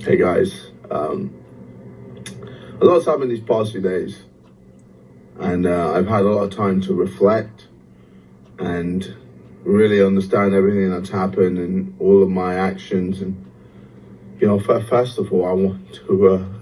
Hey guys, a lot's happened these past few days, and I've had a lot of time to reflect and really understand everything that's happened and all of my actions. And first of all, I want to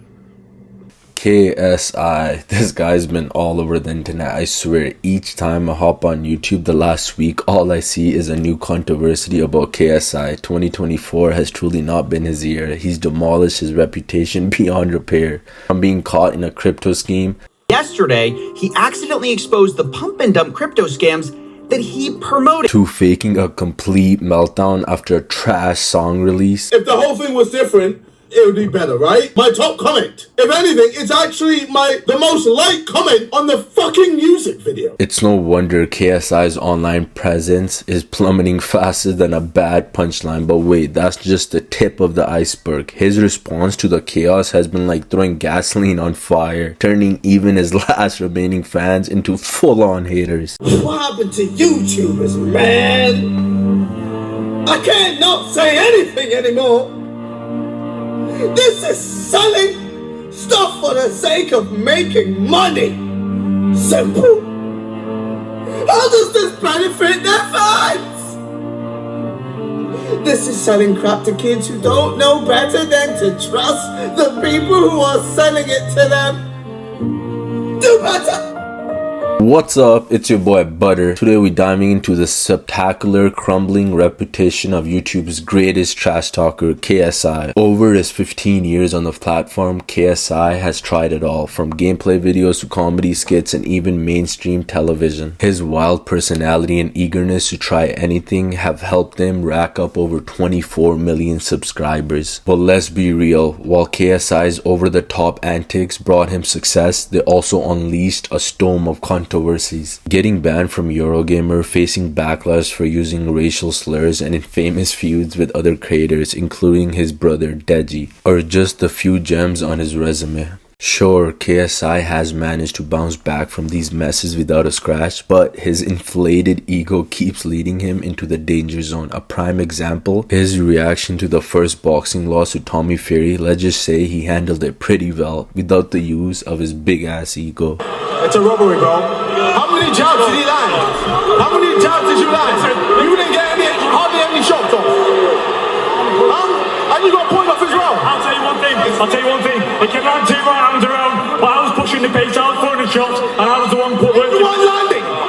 KSI, this guy's been all over the internet. I swear, each time I hop on YouTube the last week, all I see is a new controversy about KSI. 2024 has truly not been his year. He's demolished his reputation beyond repair. From being caught in a crypto scheme. Yesterday, he accidentally exposed the pump and dump crypto scams that he promoted, to faking a complete meltdown after a trash song release. If the whole thing was different, it would be better, right? My top comment, if anything, it's actually the most liked comment on the fucking music video. It's no wonder KSI's online presence is plummeting faster than a bad punchline. But wait, that's just the tip of the iceberg. His response to the chaos has been like throwing gasoline on fire, turning even his last remaining fans into full-on haters. What happened to YouTubers, man? I can't not say anything anymore. This is selling stuff for the sake of making money. Simple. How does this benefit their fans? This is selling crap to kids who don't know better than to trust the people who are selling it to them. Do better. What's up? It's your boy Butter. Today we're diving into the spectacular crumbling reputation of YouTube's greatest trash talker, KSI. Over his 15 years on the platform, KSI has tried it all, from gameplay videos to comedy skits and even mainstream television. His wild personality and eagerness to try anything have helped him rack up over 24 million subscribers. But let's be real, while KSI's over-the-top antics brought him success, they also unleashed a storm of controversies. Getting banned from Eurogamer, facing backlash for using racial slurs, and infamous feuds with other creators, including his brother Deji, are just a few gems on his resume. Sure, KSI has managed to bounce back from these messes without a scratch, but his inflated ego keeps leading him into the danger zone. A prime example, his reaction to the first boxing loss to Tommy Fury. Let's just say he handled it pretty well without the use of his big ass ego. It's a robbery, bro. How many jabs did he land? How many jabs did you land? You didn't get hardly any shots off. And you got a point off as well. I'll tell you one thing. It came round 2 rounds around, but I was pushing the pace, I was throwing the shots, and I was the one put with.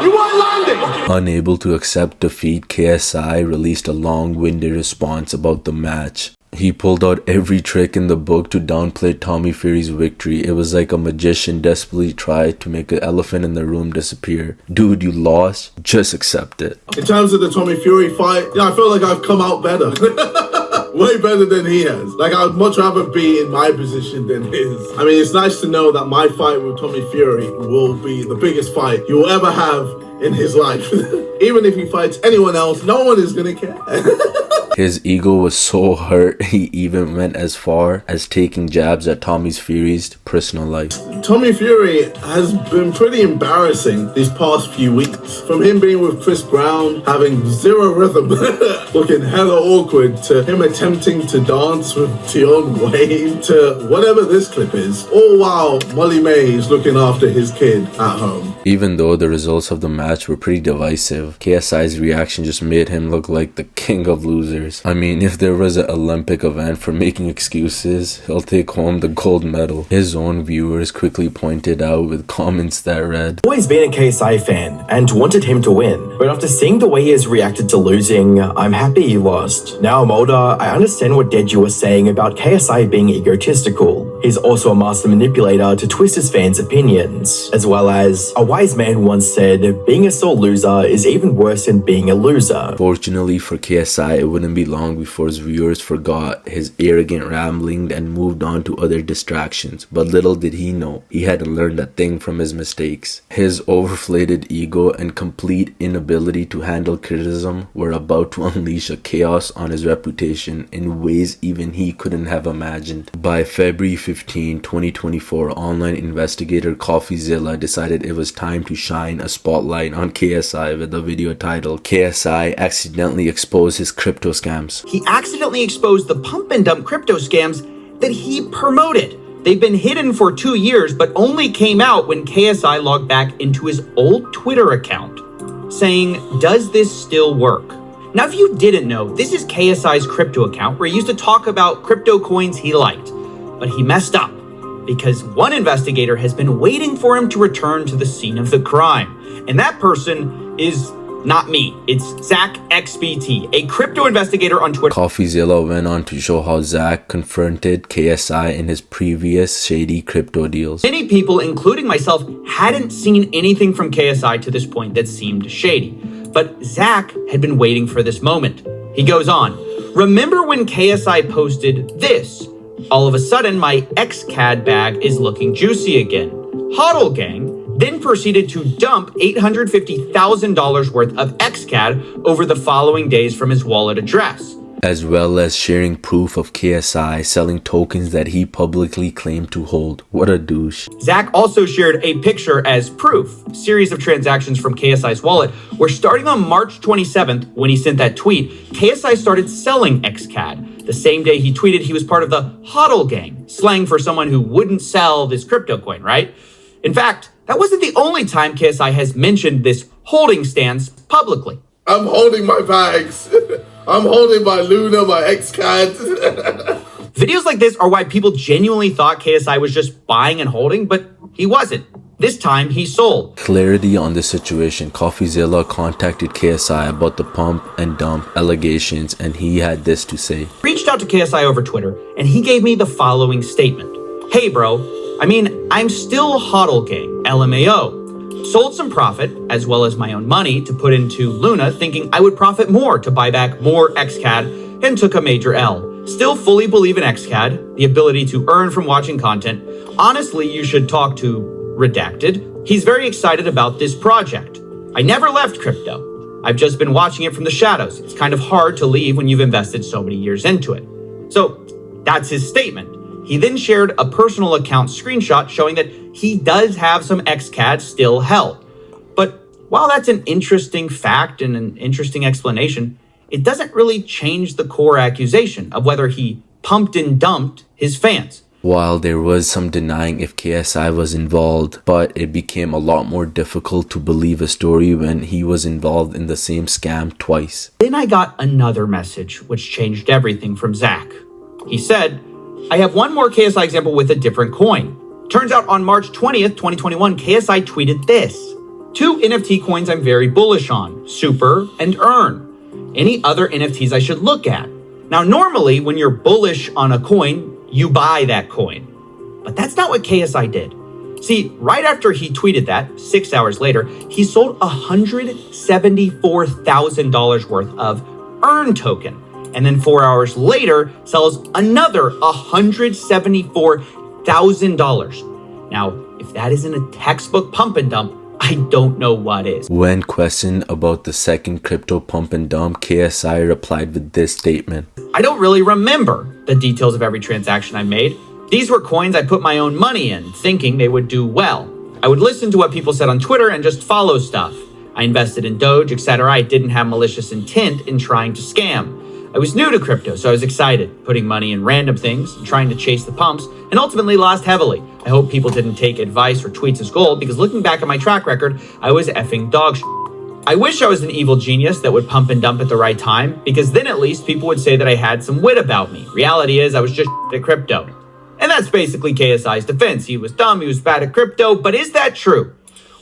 You weren't landing. Unable to accept defeat, KSI released a long-winded response about the match. He pulled out every trick in the book to downplay Tommy Fury's victory. It was like a magician desperately tried to make an elephant in the room disappear. Dude, you lost. Just accept it. In terms of the Tommy Fury fight, I feel like I've come out better. Way better than he has. Like, I'd much rather be in my position than his. I mean, it's nice to know that my fight with Tommy Fury will be the biggest fight you'll ever have in his life. Even if he fights anyone else, no one is gonna care. His ego was so hurt, he even went as far as taking jabs at Tommy Fury's personal life. Tommy Fury has been pretty embarrassing these past few weeks. From him being with Chris Brown, having zero rhythm, looking hella awkward, to him attempting to dance with Tion Wayne, to whatever this clip is, all while Molly May is looking after his kid at home. Even though the results of the match were pretty divisive, KSI's reaction just made him look like the king of losers. I mean, if there was an Olympic event for making excuses, he'll take home the gold medal. His own viewers quickly pointed out with comments that read, I've always been a KSI fan and wanted him to win, but after seeing the way he has reacted to losing, I'm happy he lost. Now I'm older, I understand what Deji was saying about KSI being egotistical. He's also a master manipulator to twist his fans' opinions, as well as a wise man once said, being a sore loser is even worse than being a loser. Fortunately for KSI, it wouldn't be long before his viewers forgot his arrogant rambling and moved on to other distractions. But little did he know, he had to learn a thing from his mistakes. His overinflated ego and complete inability to handle criticism were about to unleash a chaos on his reputation in ways even he couldn't have imagined. By February 15, 2024, online investigator CoffeeZilla decided it was time to shine a spotlight on KSI with a video titled, KSI accidentally exposed his crypto scams. he accidentally exposed the pump and dump crypto scams that he promoted. They've been hidden for 2 years, but only came out when KSI logged back into his old Twitter account, saying, "Does this still work?" Now, if you didn't know, this is KSI's crypto account where he used to talk about crypto coins he liked, but he messed up because one investigator has been waiting for him to return to the scene of the crime. And that person is not me. It's Zach XBT, a crypto investigator on Twitter. CoffeeZilla went on to show how Zach confronted KSI in his previous shady crypto deals. Many people, including myself, hadn't seen anything from KSI to this point that seemed shady. But Zach had been waiting for this moment. He goes on, "Remember when KSI posted this? All of a sudden, my XCAD bag is looking juicy again. Hodl Gang then proceeded to dump $850,000 worth of XCAD over the following days from his wallet address, as well as sharing proof of KSI selling tokens that he publicly claimed to hold. What a douche." Zach also shared a picture as proof, series of transactions from KSI's wallet, where starting on March 27th, when he sent that tweet, KSI started selling XCAD. The same day he tweeted he was part of the HODL gang, slang for someone who wouldn't sell this crypto coin, right? In fact, that wasn't the only time KSI has mentioned this holding stance publicly. I'm holding my bags. I'm holding my Luna, my XCAD. Videos like this are why people genuinely thought KSI was just buying and holding, but he wasn't. This time, he sold. Clarity on the situation. CoffeeZilla contacted KSI about the pump and dump allegations, and he had this to say. Reached out to KSI over Twitter, and he gave me the following statement. "Hey, bro. I'm still HODL gang, LMAO. Sold some profit, as well as my own money, to put into Luna, thinking I would profit more to buy back more XCAD, and took a major L. Still fully believe in XCAD, the ability to earn from watching content. Honestly, you should talk to Redacted. He's very excited about this project. I never left crypto. I've just been watching it from the shadows. It's kind of hard to leave when you've invested so many years into it." So that's his statement. He then shared a personal account screenshot showing that he does have some XCAD still held. But while that's an interesting fact and an interesting explanation, it doesn't really change the core accusation of whether he pumped and dumped his fans. While there was some denying if KSI was involved, but it became a lot more difficult to believe a story when he was involved in the same scam twice. Then I got another message which changed everything from Zach. He said, "I have one more KSI example with a different coin. Turns out on March 20th, 2021, KSI tweeted this. 2 NFT coins I'm very bullish on, Super and Earn. Any other NFTs I should look at? Now, normally when you're bullish on a coin, you buy that coin. But that's not what KSI did. See, right after he tweeted that, 6 hours later, he sold $174,000 worth of Earn token. And then 4 hours later, sells another $174,000. Now, if that isn't a textbook pump and dump, I don't know what is." When questioned about the second crypto pump and dump, KSI replied with this statement. "I don't really remember the details of every transaction I made. These were coins I put my own money in, thinking they would do well. I would listen to what people said on Twitter and just follow stuff. I invested in Doge, etc. I didn't have malicious intent in trying to scam. I was new to crypto, so I was excited, putting money in random things, and trying to chase the pumps, and ultimately lost heavily. I hope people didn't take advice or tweets as gold, because looking back at my track record, I was effing dog shit. I wish I was an evil genius that would pump and dump at the right time, because then at least people would say that I had some wit about me. Reality is I was just at crypto." And that's basically KSI's defense. He was dumb, he was bad at crypto, but is that true?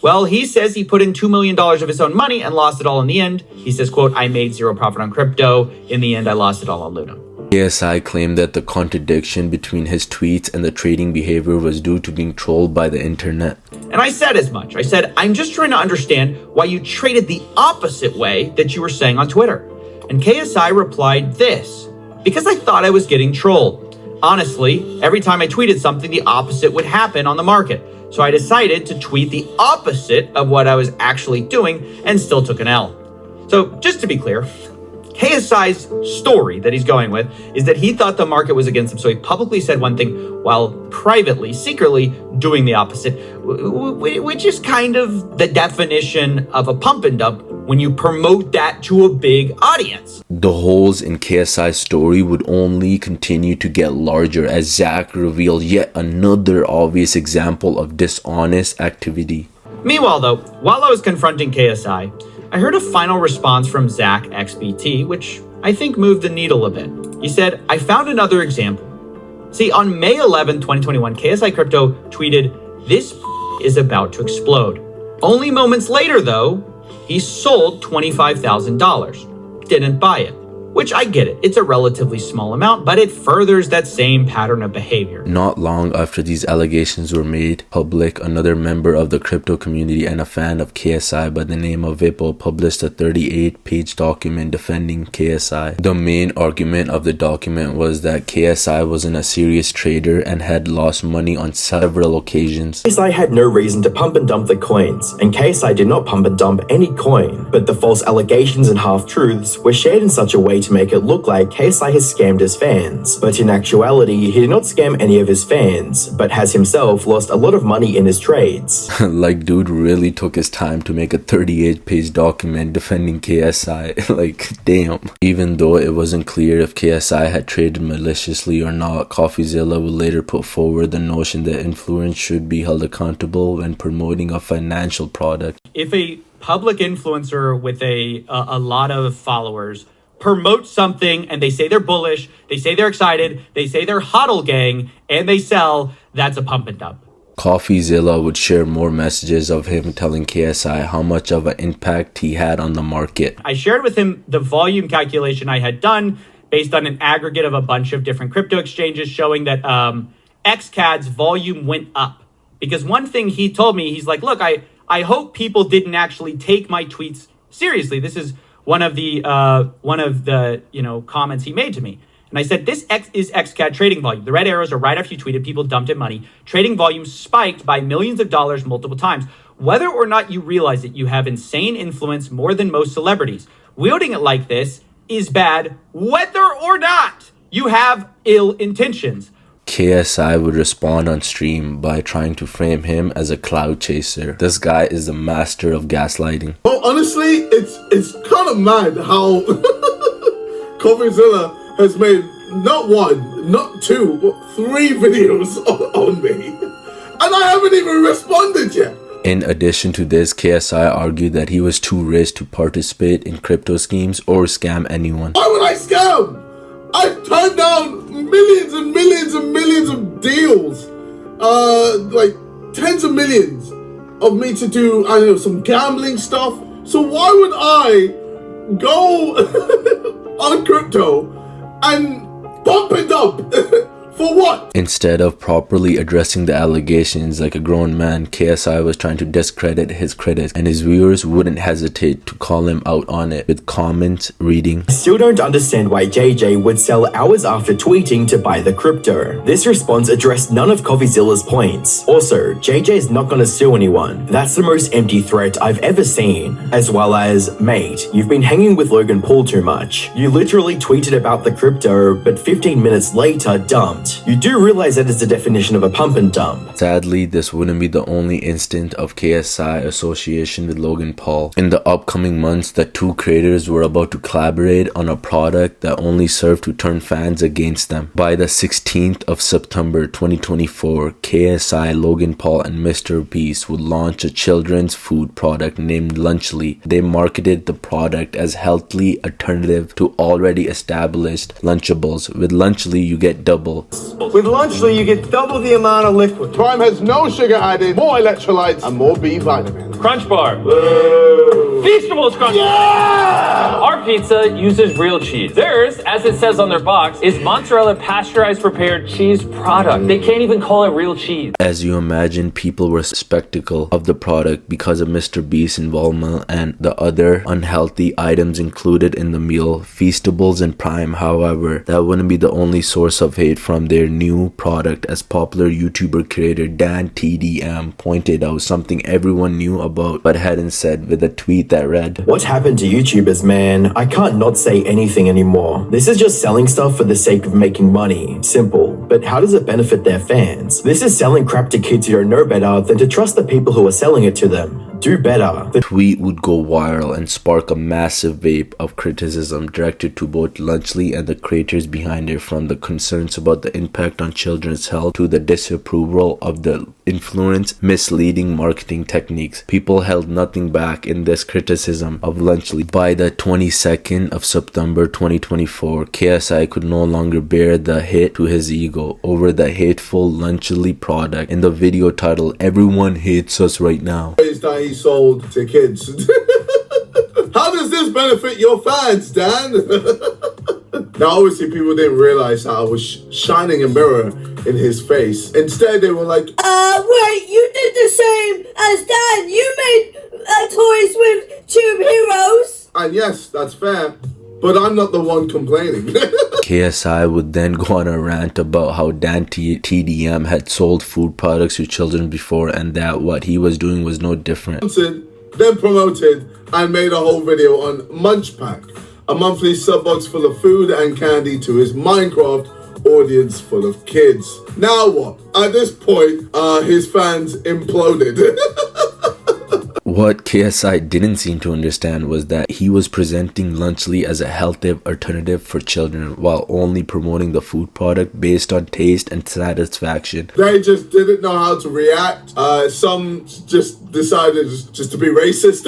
Well, he says he put in $2 million of his own money and lost it all in the end. He says, quote, "I made zero profit on crypto. In the end, I lost it all on Luna." KSI claimed that the contradiction between his tweets and the trading behavior was due to being trolled by the internet. And I said as much. I said, "I'm just trying to understand why you traded the opposite way that you were saying on Twitter." And KSI replied this, "Because I thought I was getting trolled. Honestly, every time I tweeted something, the opposite would happen on the market. So I decided to tweet the opposite of what I was actually doing and still took an L." So just to be clear, KSI's story that he's going with is that he thought the market was against him, so he publicly said one thing while privately, secretly doing the opposite, which is kind of the definition of a pump and dump when you promote that to a big audience. The holes in KSI's story would only continue to get larger as Zach revealed yet another obvious example of dishonest activity. Meanwhile, though, while I was confronting KSI, I heard a final response from Zach XBT, which I think moved the needle a bit. He said, I found another example. See, on May 11, 2021, KSI Crypto tweeted, "This is about to explode." Only moments later, though, he sold $25,000. Didn't buy it. Which I get it. It's a relatively small amount, but it furthers that same pattern of behavior. Not long after these allegations were made public, another member of the crypto community and a fan of KSI by the name of Vippo published a 38-page document defending KSI. The main argument of the document was that KSI wasn't a serious trader and had lost money on several occasions. KSI had no reason to pump and dump the coins, and KSI did not pump and dump any coin, but the false allegations and half-truths were shared in such a way to make it look like KSI has scammed his fans. But in actuality, he did not scam any of his fans, but has himself lost a lot of money in his trades. Like, dude really took his time to make a 38-page document defending KSI. Like, damn. Even though it wasn't clear if KSI had traded maliciously or not, CoffeeZilla would later put forward the notion that influencers should be held accountable when promoting a financial product. If a public influencer with a lot of followers promote something and they say they're bullish, they say they're excited, they say they're HODL gang, and they sell, that's a pump and dump. CoffeeZilla would share more messages of him telling KSI how much of an impact he had on the market. I shared with him the volume calculation I had done based on an aggregate of a bunch of different crypto exchanges showing that XCAD's volume went up. Because one thing he told me, he's like, look, I hope people didn't actually take my tweets seriously. This is one of the comments he made to me. And I said, this is XCAD trading volume. The red arrows are right after you tweeted, people dumped in money. Trading volume spiked by millions of dollars multiple times. Whether or not you realize it, you have insane influence more than most celebrities. Wielding it like this is bad, whether or not you have ill intentions. KSI would respond on stream by trying to frame him as a cloud chaser. This guy is the master of gaslighting. Well, honestly, it's kind of mad how CoffeeZilla has made not one, not two, but 3 videos on me. And I haven't even responded yet. In addition to this, KSI argued that he was too rich to participate in crypto schemes or scam anyone. Why would I scam? I've turned down millions and millions and millions of deals. Like tens of millions of me to do, I don't know, some gambling stuff. So why would I go on crypto and pump it up? For what? Instead of properly addressing the allegations like a grown man, KSI was trying to discredit his critics, and his viewers wouldn't hesitate to call him out on it with comments reading, I still don't understand why JJ would sell hours after tweeting to buy the crypto. This response addressed none of CoffeeZilla's points. Also, JJ is not gonna sue anyone. That's the most empty threat I've ever seen. As well as, mate, you've been hanging with Logan Paul too much. You literally tweeted about the crypto, but 15 minutes later dumped. You do realize that is the definition of a pump and dump. Sadly, this wouldn't be the only instant of KSI association with Logan Paul. In the upcoming months, the two creators were about to collaborate on a product that only served to turn fans against them. By the 16th of September 2024, KSI, Logan Paul, and Mr. Beast would launch a children's food product named Lunchly. They marketed the product as healthy alternative to already established Lunchables. With Lunchly, you get double. With Lunchly, you get double the amount of liquid. Prime has no sugar added, more electrolytes, and more B vitamins. Crunch Bar. Feastables Crunch. Yeah! Our pizza uses real cheese. Theirs, as it says on their box, is mozzarella pasteurized prepared cheese product. They can't even call it real cheese. As you imagine, people were skeptical of the product because of Mr. Beast's involvement and the other unhealthy items included in the meal. Feastables and Prime, however, that wouldn't be the only source of hate from their new product, as popular YouTuber creator Dan TDM pointed out something everyone knew about but hadn't said with a tweet that read, What happened to YouTubers, man? I can't not say anything anymore. This is just selling stuff for the sake of making money. Simple. But how does it benefit their fans? This is selling crap to kids who don't know better than to trust the people who are selling it to them. do better. The tweet would go viral and spark a massive wave of criticism directed to both Lunchley and the creators behind it, from the concerns about the impact on children's health to the disapproval of the influence misleading marketing techniques. People held nothing back in this criticism of Lunchley. By the 22nd of September 2024, KSI could no longer bear the hit to his ego over the hateful Lunchley product in the video titled "Everyone Hates Us Right Now." That he sold to kids. How does this benefit your fans, Dan? Now, obviously, people didn't realize how I was shining a mirror in his face. Instead, they were like, wait, you did the same as Dan. You made toys with tube heroes. And yes, that's fair, but I'm not the one complaining. KSI would then go on a rant about how Dan TDM had sold food products to children before, and that what he was doing was no different. Then promoted and made a whole video on Munch Pack, a monthly subbox full of food and candy to his Minecraft audience full of kids. Now what? At this point, his fans imploded. What KSI didn't seem to understand was that he was presenting Lunchley as a healthy alternative for children while only promoting the food product based on taste and satisfaction. They just didn't know how to react. Some just decided just to be racist.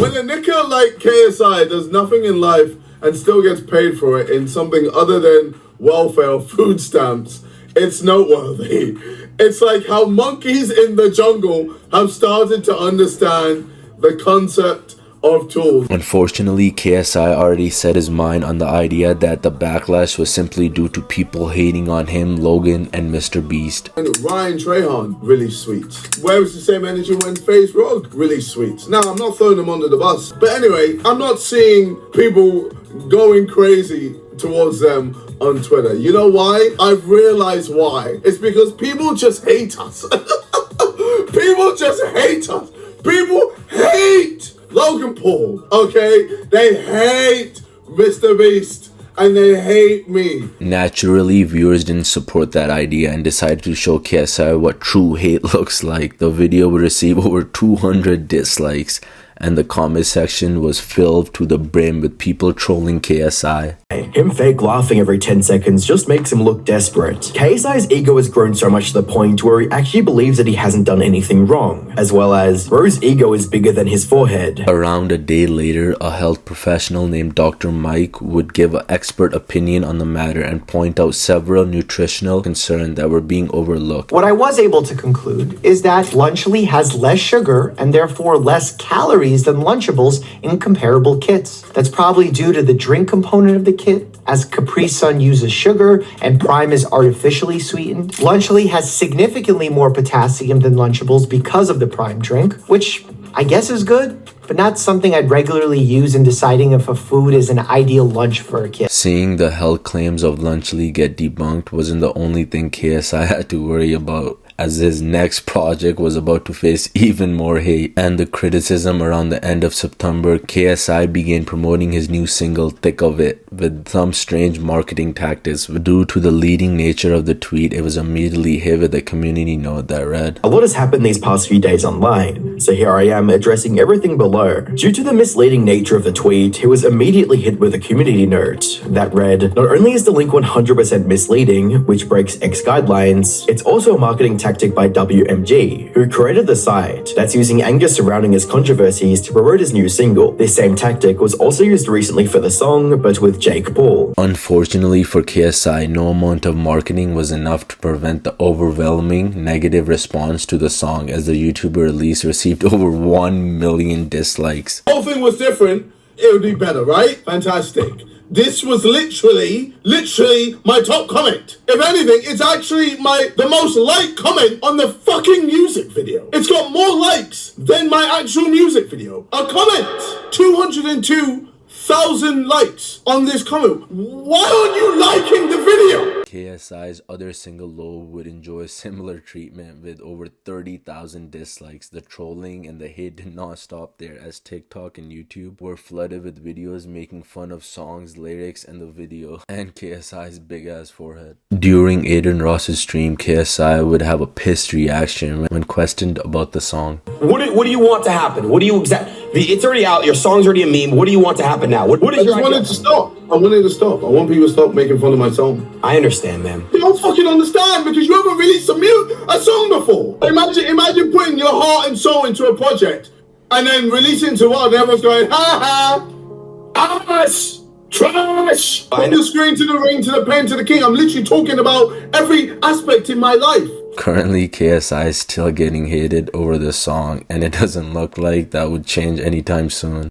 When a knicker like KSI does nothing in life and still gets paid for it in something other than welfare or food stamps, it's noteworthy. It's like how monkeys in the jungle have started to understand the concept of tools. Unfortunately, KSI already set his mind on the idea that the backlash was simply due to people hating on him, Logan, and Mr. Beast. And Ryan Trahan, really sweet. Where was the same energy when FaZe Rogue? Really sweet. Now, I'm not throwing them under the bus. But anyway, I'm not seeing people going crazy towards them on Twitter. You know why? I've realized why. It's because people just hate us. People just hate us. People hate Logan Paul, okay? They hate Mr. Beast. And they hate me. Naturally, viewers didn't support that idea and decided to show KSI what true hate looks like. The video would receive over 200 dislikes, and the comment section was filled to the brim with people trolling KSI. Him fake laughing every 10 seconds just makes him look desperate. KSI's ego has grown so much to the point where he actually believes that he hasn't done anything wrong, as well as Bro's ego is bigger than his forehead. Around a day later, a health professional named Dr. Mike would give an expert opinion on the matter and point out several nutritional concerns that were being overlooked. What I was able to conclude is that Lunchley has less sugar and therefore less calories than Lunchables in comparable kits. That's probably due to the drink component of the kit, as Capri Sun uses sugar and Prime is artificially sweetened. Lunchley has significantly more potassium than Lunchables because of the Prime drink, which I guess is good, but not something I'd regularly use in deciding if a food is an ideal lunch for a kid. Seeing the health claims of Lunchley get debunked wasn't the only thing KSI had to worry about, as his next project was about to face even more hate and the criticism. Around the end of September, KSI began promoting his new single, Thick of It, with some strange marketing tactics. Due to the leading nature of the tweet, it was immediately hit with a community note that read, "A lot has happened these past few days online, so here I am addressing everything below." Due to the misleading nature of the tweet, he was immediately hit with a community note that read, "Not only is the link 100% misleading, which breaks X guidelines, it's also a marketing tactic by WMG, who created the site that's using anger surrounding his controversies to promote his new single. This same tactic was also used recently for the song, but with Jake Paul." Unfortunately for KSI, no amount of marketing was enough to prevent the overwhelming negative response to the song, as the YouTuber release received over 1 million dislikes. The whole thing was different. It would be better, right? Fantastic. This was literally my top comment. If anything, it's actually the most liked comment on the fucking music video. It's got more likes than my actual music video. A comment! 202 1,000 likes on this comment. Why aren't you liking the video? KSI's other single Low would enjoy similar treatment with over 30,000 dislikes. The trolling and the hate did not stop there, as TikTok and YouTube were flooded with videos making fun of songs, lyrics, and the video, and KSI's big ass forehead. During Aiden Ross's stream, KSI would have a pissed reaction when questioned about the song. What do you want to happen? What do you it's already out. Your song's already a meme. What do you want to happen now? What is I just wanted to stop. I wanted to stop. I want people to stop making fun of my song. I understand, man. You don't fucking understand because you haven't released a song before. Imagine putting your heart and soul into a project and then releasing to what? And everyone's going, ha ha, ass, trash. From the screen to the ring to the pen to the king. I'm literally talking about every aspect in my life. Currently, KSI is still getting hated over this song, and it doesn't look like that would change anytime soon.